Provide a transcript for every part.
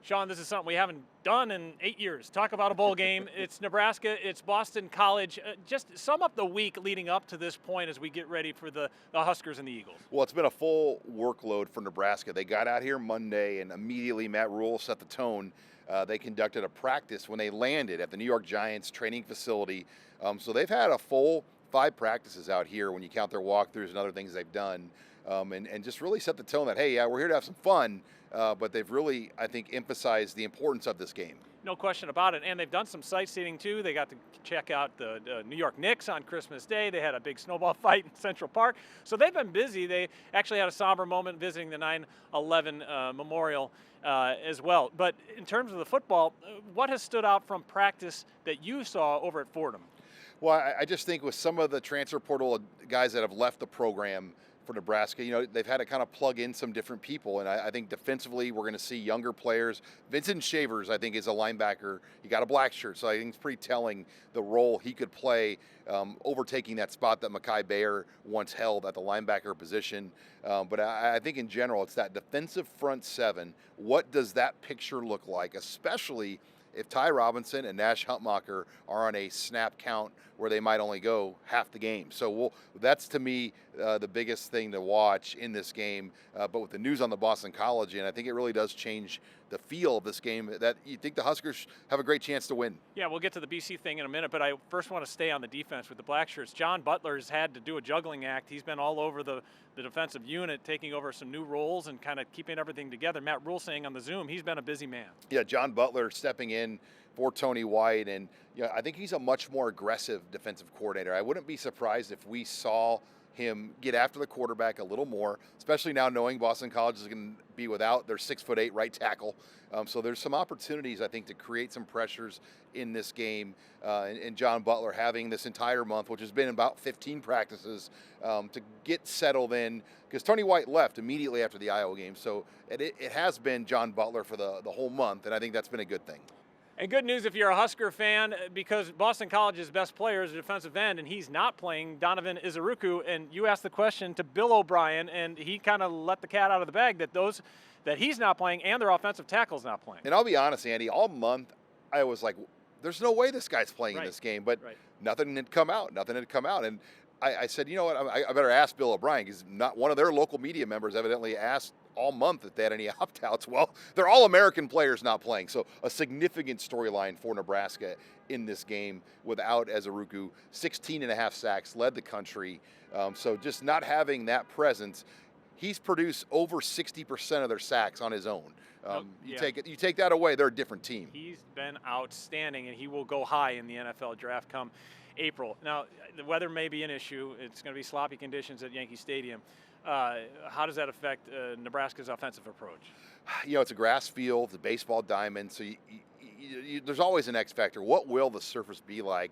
Sean, this is something we haven't done in 8 years. Talk about a bowl game. It's Nebraska. It's Boston College. Just sum up the week leading up to this point as we get ready for the Huskers and the Eagles. Well, it's been a full workload for Nebraska. They got out here Monday, and immediately Matt Rule set the tone. They conducted a practice when they landed at the New York Giants training facility. So they've had a full 5 practices out here when you count their walkthroughs and other things they've done. And just really set the tone that, hey, yeah, we're here to have some fun, but they've really, I think, emphasized the importance of this game. No question about it. And they've done some sightseeing, too. They got to check out the New York Knicks on Christmas Day. They had a big snowball fight in Central Park. So they've been busy. They actually had a somber moment visiting the 9/11 memorial as well. But in terms of the football, what has stood out from practice that you saw over at Fordham? Well, I just think with some of the transfer portal guys that have left the program for Nebraska, they've had to kind of plug in some different people. And I think defensively, we're going to see younger players. Vincent Shavers, I think, is a linebacker. He got a black shirt, so I think it's pretty telling the role he could play, overtaking that spot that Mekhi Bayer once held at the linebacker position. But I think in general, it's that defensive front seven. What does that picture look like, especially if Ty Robinson and Nash Huntmacher are on a snap count where they might only go half the game? So that's, to me, the biggest thing to watch in this game. But with the news on the Boston College, and I think it really does change the feel of this game, that you think the Huskers have a great chance to win. Yeah, we'll get to the BC thing in a minute, but I first want to stay on the defense with the black shirts. John Butler's had to do a juggling act. He's been all over the defensive unit, taking over some new roles and kind of keeping everything together. Matt Rule saying on the Zoom he's been a busy man. Yeah, John Butler stepping in for Tony White, and I think he's a much more aggressive defensive coordinator. I wouldn't be surprised if we saw him get after the quarterback a little more, especially now knowing Boston College is going to be without their 6'8" right tackle. So there's some opportunities, I think, to create some pressures in this game. And John Butler having this entire month, which has been about 15 practices, to get settled in, because Tony White left immediately after the Iowa game. So it has been John Butler for the whole month, and I think that's been a good thing. And good news if you're a Husker fan, because Boston College's best player is a defensive end, and he's not playing, Donovan Izuruku. And you asked the question to Bill O'Brien, and he kind of let the cat out of the bag that he's not playing and their offensive tackle's not playing. And I'll be honest, Andy, all month I was like, there's no way this guy's playing in this game. But nothing had come out. And I said, you know what, I better ask Bill O'Brien, because not one of their local media members evidently asked all month if they had any opt-outs. Well, they're all American players not playing. So a significant storyline for Nebraska in this game without Izuruku. 16.5 sacks, led the country. So just not having that presence, he's produced over 60% of their sacks on his own. You take that away, they're a different team. He's been outstanding, and he will go high in the NFL draft come April. Now, the weather may be an issue. It's going to be sloppy conditions at Yankee Stadium. How does that affect Nebraska's offensive approach? It's a grass field, it's a baseball diamond, so there's always an X factor. What will the surface be like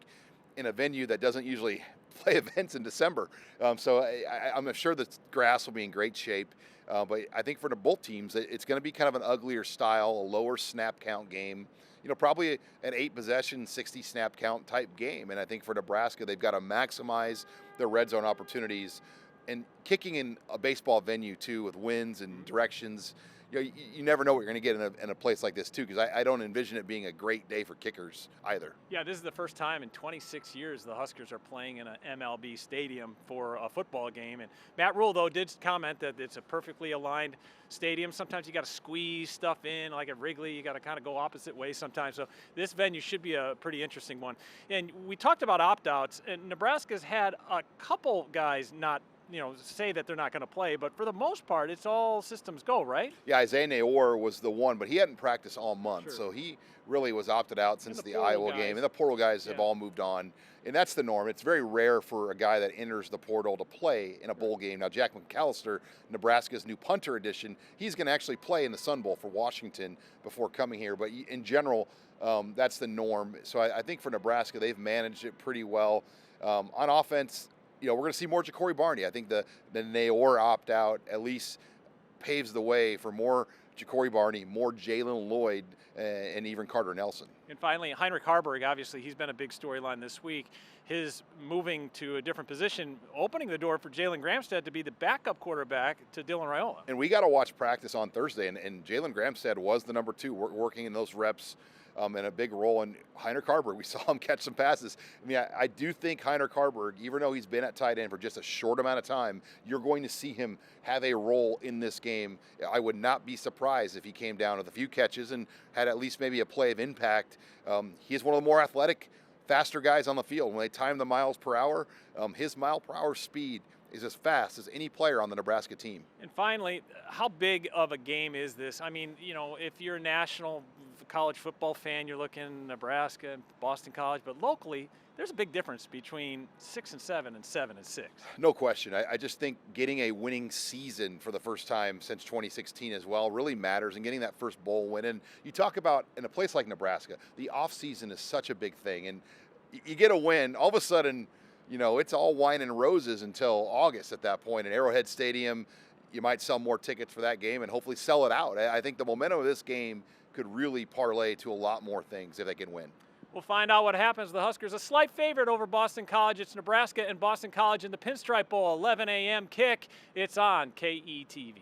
in a venue that doesn't usually play events in December? So I'm sure the grass will be in great shape. But I think for both teams, it's going to be kind of an uglier style, a lower snap count game. Probably an 8-possession, 60-snap count type game. And I think for Nebraska, they've got to maximize their red zone opportunities. And kicking in a baseball venue, too, with winds and directions, you never know what you're going to get in a place like this, too, because I don't envision it being a great day for kickers either. Yeah, this is the first time in 26 years the Huskers are playing in an MLB stadium for a football game. And Matt Rule, though, did comment that it's a perfectly aligned stadium. Sometimes you got to squeeze stuff in, like at Wrigley, you got to kind of go opposite ways sometimes. So this venue should be a pretty interesting one. And we talked about opt-outs, and Nebraska's had a couple guys not say that they're not going to play, but for the most part, it's all systems go, right? Yeah, Isaiah Naor was the one, but he hadn't practiced all month, so he really was opted out since the Iowa game. And the portal guys have all moved on, and that's the norm. It's very rare for a guy that enters the portal to play in a bowl game. Now, Jack McAllister, Nebraska's new punter edition, he's going to actually play in the Sun Bowl for Washington before coming here, but in general, that's the norm. So I think for Nebraska, they've managed it pretty well. On offense, we're going to see more Ja'Cory Barney. I think the Naor opt-out at least paves the way for more Ja'Cory Barney, more Jalen Lloyd, and even Carter Nelson. And finally, Heinrich Harburg, obviously, he's been a big storyline this week. His moving to a different position, opening the door for Jalen Gramstad to be the backup quarterback to Dylan Raiola. And we got to watch practice on Thursday, and Jalen Gramstad was the number 2, working in those reps in a big role. And Heinrich Harburg, we saw him catch some passes. I mean, I do think Heinrich Harburg, even though he's been at tight end for just a short amount of time, you're going to see him have a role in this game. I would not be surprised if he came down with a few catches and had at least maybe a play of impact. He is one of the more athletic, faster guys on the field. When they time the miles per hour, his mile per hour speed is as fast as any player on the Nebraska team. And finally, how big of a game is this? I mean, you know, if you're a national college football fan, you're looking Nebraska and Boston College, but locally, there's a big difference between 6-7 and 7-6. No question. I just think getting a winning season for the first time since 2016 as well really matters, and getting that first bowl win. And you talk about in a place like Nebraska, the offseason is such a big thing. And you get a win, all of a sudden, you know, it's all wine and roses until August at that point. In Arrowhead Stadium, you might sell more tickets for that game and hopefully sell it out. I think the momentum of this game could really parlay to a lot more things if they can win. We'll find out what happens. The Huskers, a slight favorite over Boston College. It's Nebraska and Boston College in the Pinstripe Bowl, 11 a.m. kick. It's on KETV.